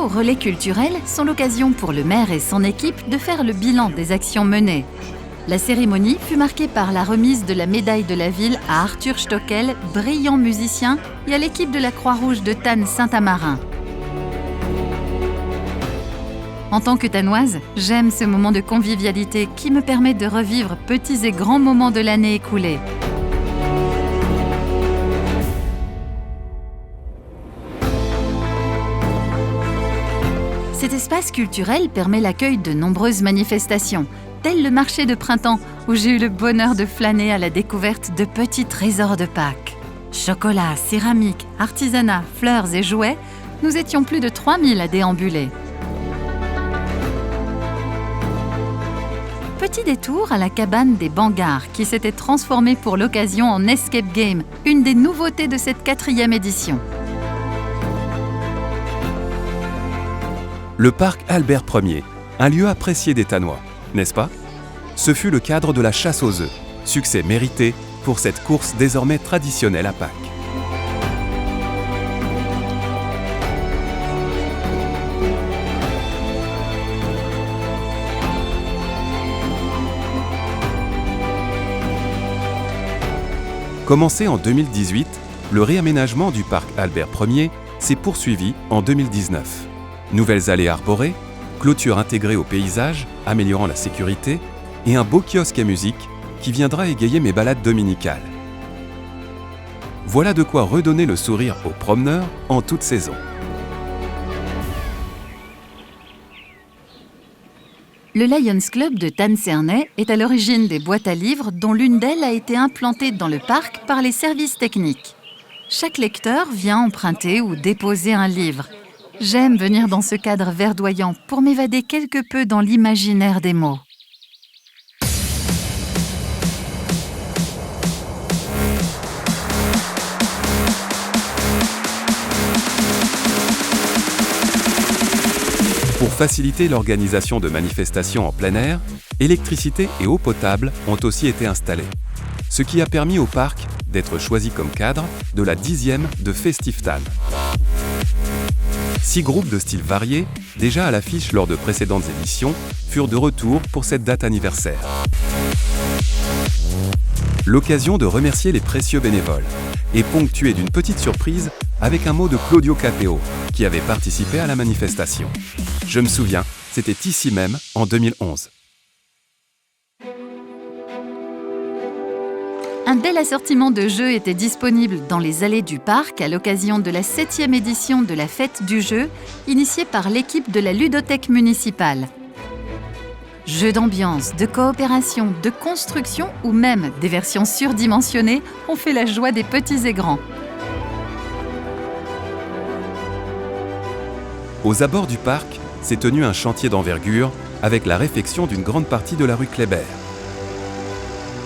au relais culturel sont l'occasion pour le maire et son équipe de faire le bilan des actions menées. La cérémonie fut marquée par la remise de la médaille de la ville à Arthur Stockel, brillant musicien, et à l'équipe de la Croix-Rouge de Tannes-Saint-Amarin. En tant que Tannoise, j'aime ce moment de convivialité qui me permet de revivre petits et grands moments de l'année écoulée. Cet espace culturel permet l'accueil de nombreuses manifestations, tel le marché de printemps où j'ai eu le bonheur de flâner à la découverte de petits trésors de Pâques. Chocolat, céramique, artisanat, fleurs et jouets, nous étions plus de 3000 à déambuler. Petit détour à la cabane des Bangards qui s'était transformée pour l'occasion en escape game, une des nouveautés de cette 4e édition. Le parc Albert Ier, un lieu apprécié des Tannois, n'est-ce pas? Ce fut le cadre de la chasse aux œufs, succès mérité pour cette course désormais traditionnelle à Pâques. Commencé en 2018, le réaménagement du parc Albert Ier s'est poursuivi en 2019. Nouvelles allées arborées, clôture intégrée au paysage, améliorant la sécurité, et un beau kiosque à musique qui viendra égayer mes balades dominicales. Voilà de quoi redonner le sourire aux promeneurs en toute saison. Le Lions Club de Tannes-Cernay est à l'origine des boîtes à livres dont l'une d'elles a été implantée dans le parc par les services techniques. Chaque lecteur vient emprunter ou déposer un livre. J'aime venir dans ce cadre verdoyant pour m'évader quelque peu dans l'imaginaire des mots. Pour faciliter l'organisation de manifestations en plein air, électricité et eau potable ont aussi été installés, ce qui a permis au parc d'être choisi comme cadre de la 10e de Festiftan. 6 groupes de styles variés, déjà à l'affiche lors de précédentes éditions, furent de retour pour cette date anniversaire. L'occasion de remercier les précieux bénévoles et ponctuée d'une petite surprise avec un mot de Claudio Capeo, qui avait participé à la manifestation. Je me souviens, c'était ici même, en 2011. Un bel assortiment de jeux était disponible dans les allées du parc à l'occasion de la 7e édition de la Fête du jeu, initiée par l'équipe de la ludothèque municipale. Jeux d'ambiance, de coopération, de construction ou même des versions surdimensionnées ont fait la joie des petits et grands. Aux abords du parc s'est tenu un chantier d'envergure avec la réfection d'une grande partie de la rue Kléber.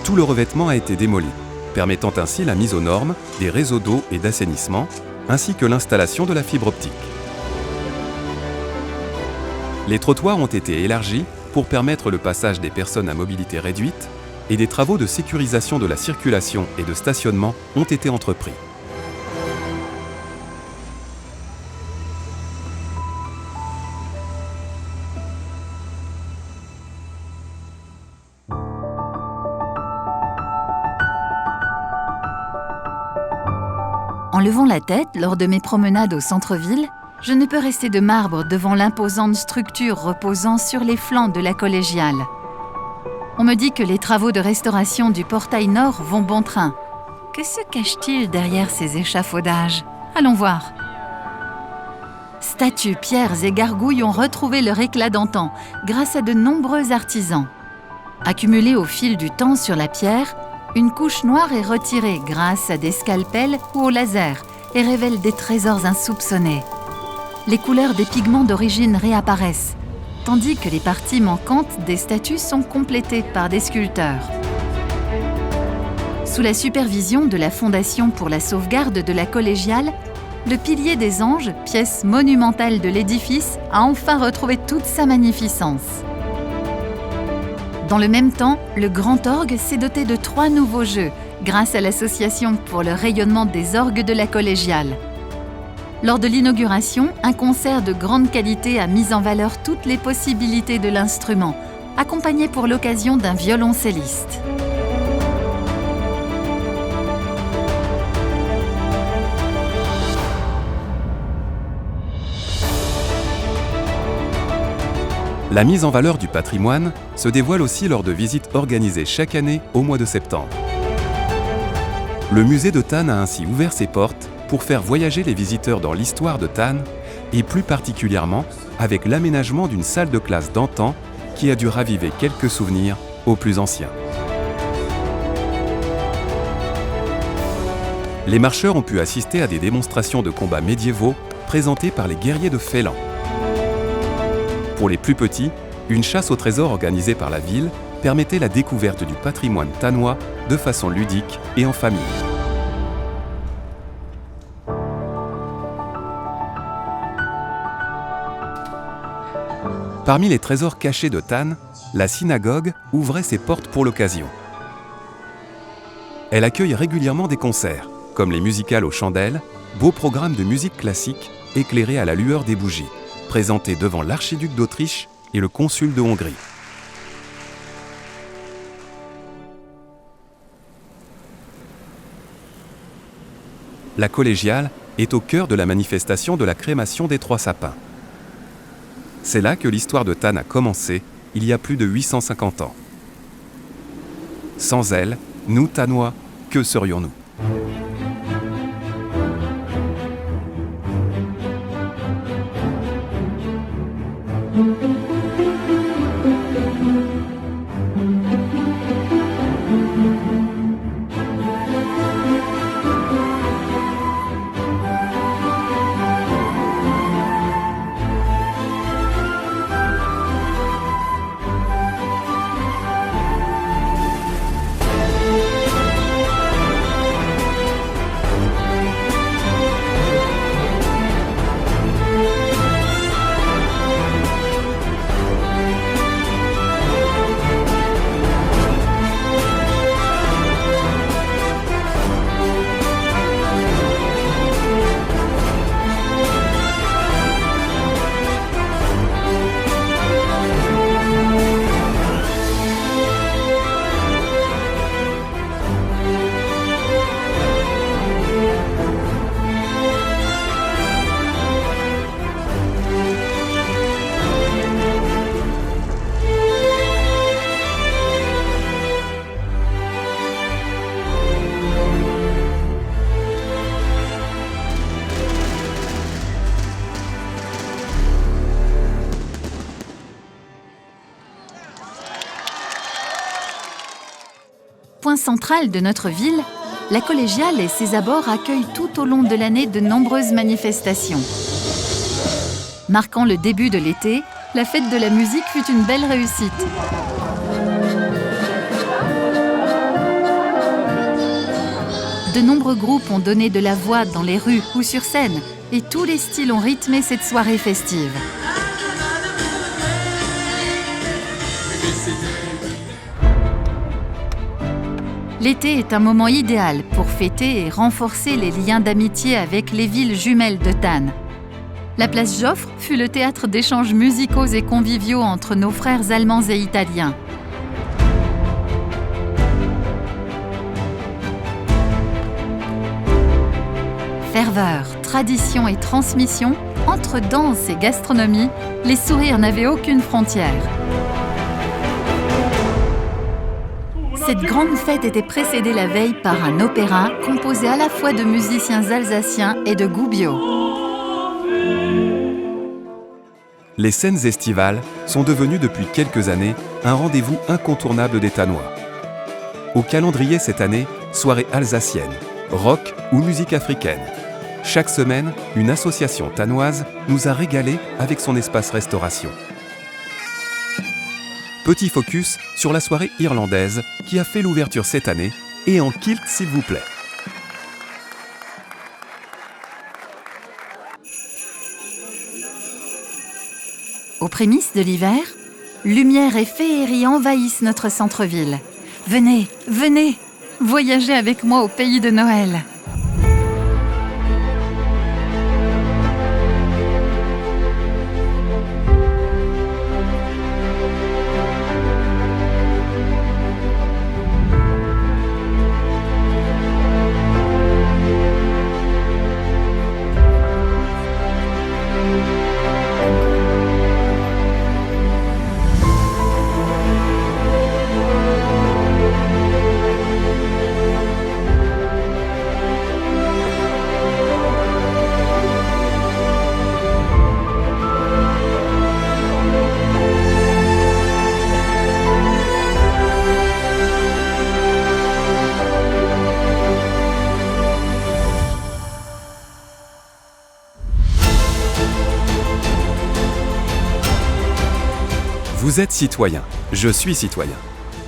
Tout le revêtement a été démoli, permettant ainsi la mise aux normes des réseaux d'eau et d'assainissement, ainsi que l'installation de la fibre optique. Les trottoirs ont été élargis pour permettre le passage des personnes à mobilité réduite et des travaux de sécurisation de la circulation et de stationnement ont été entrepris. En levant la tête lors de mes promenades au centre-ville, je ne peux rester de marbre devant l'imposante structure reposant sur les flancs de la collégiale. On me dit que les travaux de restauration du portail nord vont bon train. Que se cache-t-il derrière ces échafaudages? Allons voir. Statues, pierres et gargouilles ont retrouvé leur éclat d'antan grâce à de nombreux artisans. Accumulés au fil du temps sur la pierre, une couche noire est retirée grâce à des scalpels ou au laser et révèle des trésors insoupçonnés. Les couleurs des pigments d'origine réapparaissent, tandis que les parties manquantes des statues sont complétées par des sculpteurs. Sous la supervision de la Fondation pour la sauvegarde de la collégiale, le pilier des anges, pièce monumentale de l'édifice, a enfin retrouvé toute sa magnificence. Dans le même temps, le grand orgue s'est doté de 3 nouveaux jeux grâce à l'association pour le rayonnement des orgues de la collégiale. Lors de l'inauguration, un concert de grande qualité a mis en valeur toutes les possibilités de l'instrument, accompagné pour l'occasion d'un violoncelliste. La mise en valeur du patrimoine se dévoile aussi lors de visites organisées chaque année au mois de septembre. Le musée de Thann a ainsi ouvert ses portes pour faire voyager les visiteurs dans l'histoire de Thann et plus particulièrement avec l'aménagement d'une salle de classe d'antan qui a dû raviver quelques souvenirs aux plus anciens. Les marcheurs ont pu assister à des démonstrations de combats médiévaux présentées par les guerriers de Félan. Pour les plus petits, une chasse au trésor organisée par la ville permettait la découverte du patrimoine thannois de façon ludique et en famille. Parmi les trésors cachés de Thann, la synagogue ouvrait ses portes pour l'occasion. Elle accueille régulièrement des concerts, comme les musicales aux chandelles, beaux programmes de musique classique éclairés à la lueur des bougies, présentés devant l'archiduc d'Autriche et le consul de Hongrie. La collégiale est au cœur de la manifestation de la crémation des 3 sapins. C'est là que l'histoire de Thann a commencé, il y a plus de 850 ans. Sans elle, nous, Thannois, que serions-nous ? Point central de notre ville, la collégiale et ses abords accueillent tout au long de l'année de nombreuses manifestations. Marquant le début de l'été, la fête de la musique fut une belle réussite. De nombreux groupes ont donné de la voix dans les rues ou sur scène, et tous les styles ont rythmé cette soirée festive. L'été est un moment idéal pour fêter et renforcer les liens d'amitié avec les villes jumelles de Thann. La place Joffre fut le théâtre d'échanges musicaux et conviviaux entre nos frères allemands et italiens. Ferveur, tradition et transmission, entre danse et gastronomie, les sourires n'avaient aucune frontière. Cette grande fête était précédée la veille par un opéra composé à la fois de musiciens alsaciens et de Gubbio. Les scènes estivales sont devenues depuis quelques années un rendez-vous incontournable des Thannois. Au calendrier cette année, soirée alsacienne, rock ou musique africaine. Chaque semaine, une association thannoise nous a régalés avec son espace restauration. Petit focus sur la soirée irlandaise qui a fait l'ouverture cette année et en kilt s'il vous plaît. Aux prémices de l'hiver, lumière et féerie envahissent notre centre-ville. Venez, venez, voyagez avec moi au pays de Noël. Vous êtes citoyen, je suis citoyen.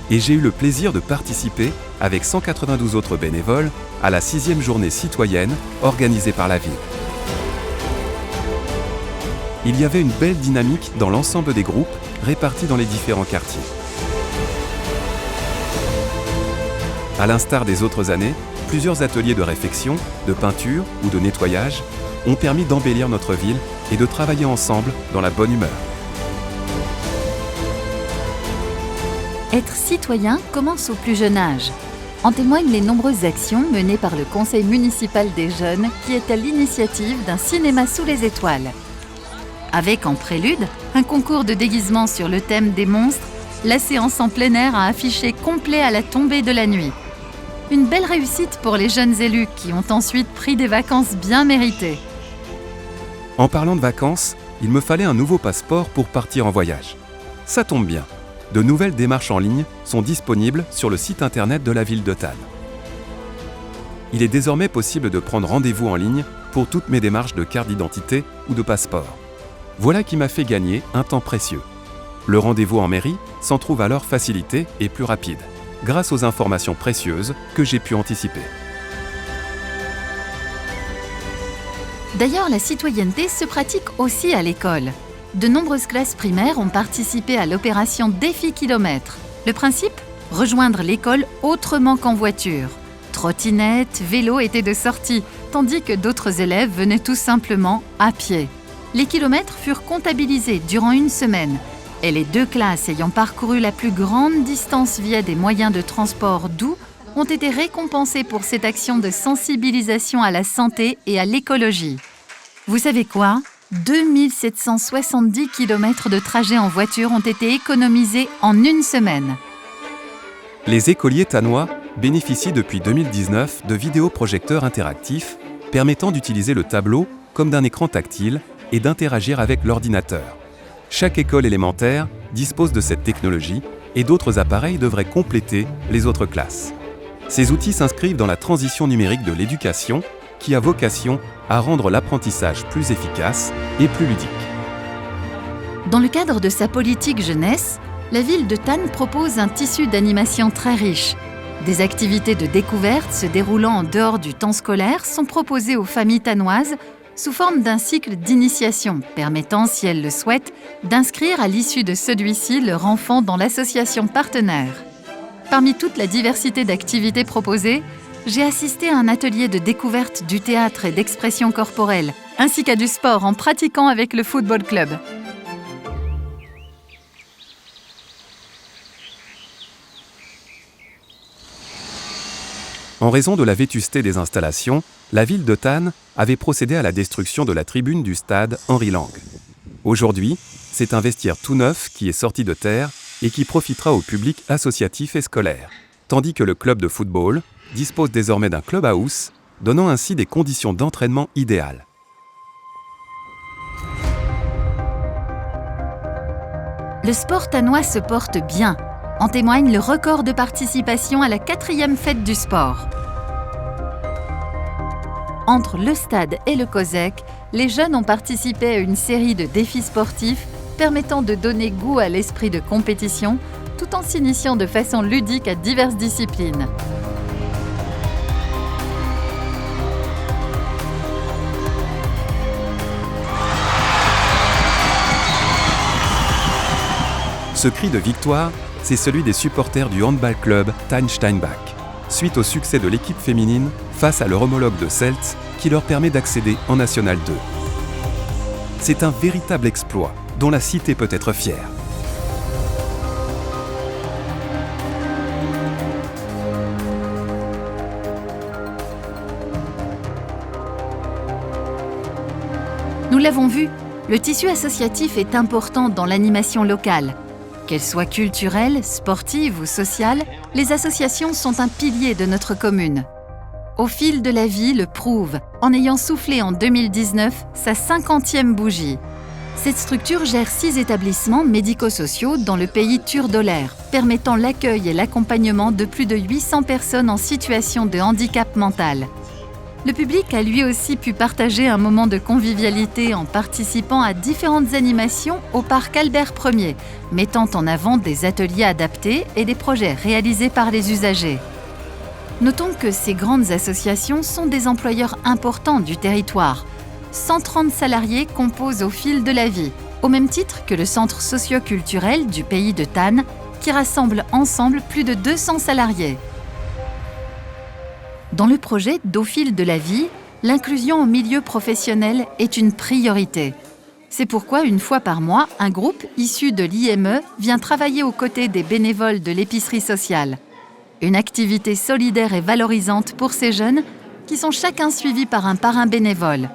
Et j'ai eu le plaisir de participer, avec 192 autres bénévoles, à la 6e journée citoyenne organisée par la ville. Il y avait une belle dynamique dans l'ensemble des groupes répartis dans les différents quartiers. À l'instar des autres années, plusieurs ateliers de réfection, de peinture ou de nettoyage ont permis d'embellir notre ville et de travailler ensemble dans la bonne humeur. Être citoyen commence au plus jeune âge. En témoignent les nombreuses actions menées par le Conseil municipal des jeunes qui est à l'initiative d'un cinéma sous les étoiles. Avec en prélude un concours de déguisement sur le thème des monstres, la séance en plein air a affiché complet à la tombée de la nuit. Une belle réussite pour les jeunes élus qui ont ensuite pris des vacances bien méritées. En parlant de vacances, il me fallait un nouveau passeport pour partir en voyage. Ça tombe bien. De nouvelles démarches en ligne sont disponibles sur le site internet de la ville de Thann. Il est désormais possible de prendre rendez-vous en ligne pour toutes mes démarches de carte d'identité ou de passeport. Voilà qui m'a fait gagner un temps précieux. Le rendez-vous en mairie s'en trouve alors facilité et plus rapide, grâce aux informations précieuses que j'ai pu anticiper. D'ailleurs, la citoyenneté se pratique aussi à l'école. De nombreuses classes primaires ont participé à l'opération Défi Kilomètre. Le principe ? Rejoindre l'école autrement qu'en voiture. Trottinettes, vélos étaient de sortie, tandis que d'autres élèves venaient tout simplement à pied. Les kilomètres furent comptabilisés durant une semaine et les 2 classes ayant parcouru la plus grande distance via des moyens de transport doux ont été récompensées pour cette action de sensibilisation à la santé et à l'écologie. Vous savez quoi ? 2770 km de trajet en voiture ont été économisés en une semaine. Les écoliers thannois bénéficient depuis 2019 de vidéoprojecteurs interactifs permettant d'utiliser le tableau comme d'un écran tactile et d'interagir avec l'ordinateur. Chaque école élémentaire dispose de cette technologie et d'autres appareils devraient compléter les autres classes. Ces outils s'inscrivent dans la transition numérique de l'éducation qui a vocation à rendre l'apprentissage plus efficace et plus ludique. Dans le cadre de sa politique jeunesse, la ville de Thann propose un tissu d'animation très riche. Des activités de découverte se déroulant en dehors du temps scolaire sont proposées aux familles thannoises sous forme d'un cycle d'initiation permettant, si elles le souhaitent, d'inscrire à l'issue de celui-ci leur enfant dans l'association partenaire. Parmi toute la diversité d'activités proposées, j'ai assisté à un atelier de découverte du théâtre et d'expression corporelle, ainsi qu'à du sport en pratiquant avec le football club. En raison de la vétusté des installations, la ville de Thann avait procédé à la destruction de la tribune du stade Henri Lang. Aujourd'hui, c'est un vestiaire tout neuf qui est sorti de terre et qui profitera au public associatif et scolaire, tandis que le club de football dispose désormais d'un clubhouse, donnant ainsi des conditions d'entraînement idéales. Le sport thannois se porte bien. En témoigne le record de participation à la 4e fête du sport. Entre le stade et le COSEC, les jeunes ont participé à une série de défis sportifs permettant de donner goût à l'esprit de compétition tout en s'initiant de façon ludique à diverses disciplines. Ce cri de victoire, c'est celui des supporters du handball club Thann Steinbach, suite au succès de l'équipe féminine face à leur homologue de Seltz qui leur permet d'accéder en National 2. C'est un véritable exploit dont la cité peut être fière. Nous l'avons vu, le tissu associatif est important dans l'animation locale. Qu'elles soient culturelles, sportives ou sociales, les associations sont un pilier de notre commune. Au fil de la vie le prouve, en ayant soufflé en 2019 sa 50e bougie. Cette structure gère 6 établissements médico-sociaux dans le pays turdolaire, permettant l'accueil et l'accompagnement de plus de 800 personnes en situation de handicap mental. Le public a lui aussi pu partager un moment de convivialité en participant à différentes animations au parc Albert Ier, mettant en avant des ateliers adaptés et des projets réalisés par les usagers. Notons que ces grandes associations sont des employeurs importants du territoire. 130 salariés composent au fil de la vie, au même titre que le centre socio-culturel du pays de Thann, qui rassemble ensemble plus de 200 salariés. Dans le projet d'Au fil de la vie, l'inclusion au milieu professionnel est une priorité. C'est pourquoi, une fois par mois, un groupe issu de l'IME vient travailler aux côtés des bénévoles de l'épicerie sociale. Une activité solidaire et valorisante pour ces jeunes qui sont chacun suivis par un parrain bénévole.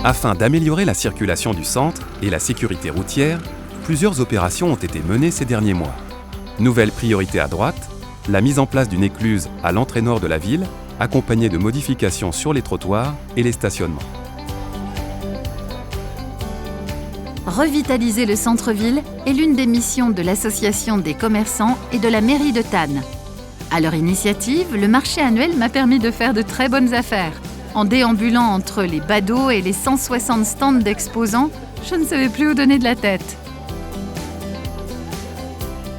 Afin d'améliorer la circulation du centre et la sécurité routière, plusieurs opérations ont été menées ces derniers mois. Nouvelle priorité à droite, la mise en place d'une écluse à l'entrée nord de la ville, accompagnée de modifications sur les trottoirs et les stationnements. Revitaliser le centre-ville est l'une des missions de l'Association des commerçants et de la mairie de Thann. À leur initiative, le marché annuel m'a permis de faire de très bonnes affaires. En déambulant entre les badauds et les 160 stands d'exposants, je ne savais plus où donner de la tête.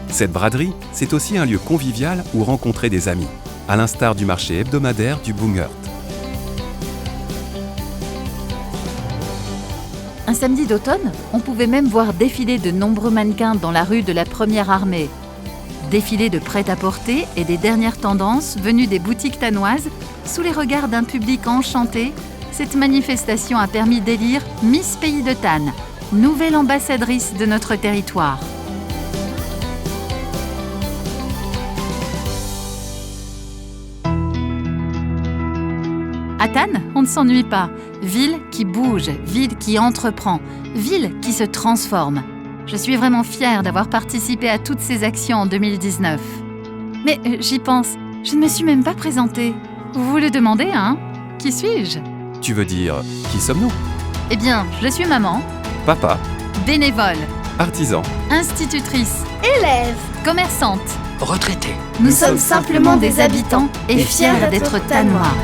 Cette braderie, c'est aussi un lieu convivial où rencontrer des amis, à l'instar du marché hebdomadaire du Bungert. Un samedi d'automne, on pouvait même voir défiler de nombreux mannequins dans la rue de la Première Armée. Défilé de prêt-à-porter et des dernières tendances venues des boutiques thannoises, sous les regards d'un public enchanté, cette manifestation a permis d'élire Miss Pays de Thann, nouvelle ambassadrice de notre territoire. À Thann, on ne s'ennuie pas. Ville qui bouge, ville qui entreprend, ville qui se transforme. Je suis vraiment fière d'avoir participé à toutes ces actions en 2019. Mais j'y pense, je ne me suis même pas présentée. Vous vous le demandez, hein? Qui suis-je? Tu veux dire, qui sommes-nous? Eh bien, je suis maman, Papa, bénévole, artisan, institutrice, élève, commerçante. Retraité. Nous sommes simplement des habitants et fiers d'être Thannois.